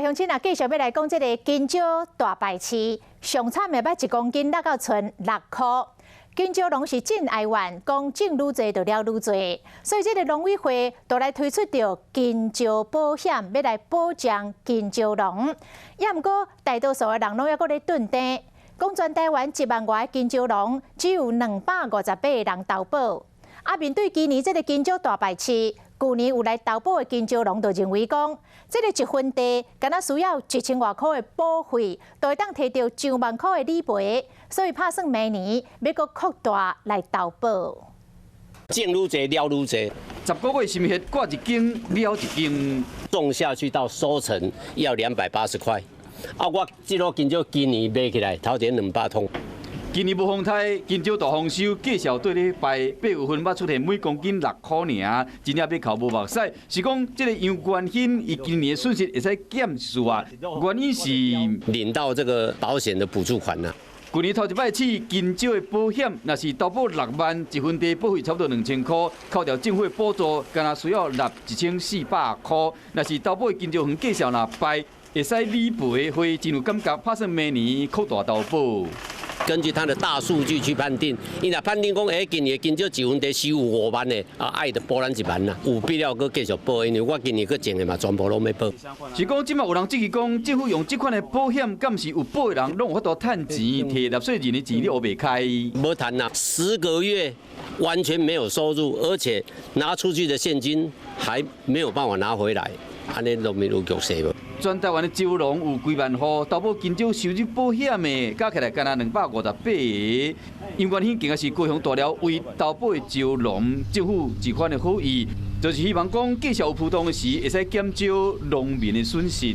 乡亲啊，继续要来讲这个金蕉大败市，上惨的要1公斤落到剩6块。金蕉农是真哀怨，讲种愈多就了愈多，所以这个农委会就来推出着金蕉保险，要来保障金蕉农。也毋过，大多数的人拢还阁咧囤地，讲全台湾1万外的金蕉农，只有258个人投保。啊，面对今年这个金蕉大败市。 去年有来投保的金蕉农就认为讲，这个1分地敢若需要1000多块的保费，就会当摕到2万块的理赔，所以打算明年要搁扩大来投保。种愈多了愈多，10个月心血挂1斤了1斤，种下去到收成要280块。啊，我这个金蕉今年买起来头前200桶。 今年无风台，金蕉大丰收，计销对咧拜8月份捌出现每公斤6块尔，真正要靠无目屎。是讲这个杨冠兴伊今年的损失会使减数啊，原因是领到这个保险的补助款呐。去年头一摆起金蕉的保险，若是投保6万，1分地保费差不多2000块，扣掉政府的补助，敢若需要纳1400块。若是投保的金蕉园计销若败，会使理赔，会真有感觉，打算明年扩大投保。 根据他的大数据去判定，伊若判定讲，今年金蕉1分地收5万的，啊，爱就保咱1万啦，有必要搁继续保，因为我今年搁种的嘛，全部拢要保。是讲，即马有人质疑讲，政府用这款的保险，敢是有保的人拢有法度趁钱，摕纳税人的钱你学袂开？无谈啦，10个月完全没有收入，而且拿出去的现金还没有办法拿回来，安尼农民有局势无？ 全台湾的蕉农有几万户投保金蕉收入保险的，加起来敢若258个。杨冠兴更是高雄大寮为投保的蕉农，政府一款的好意，就是希望讲计销有浮动的时，会使减少农民的损失。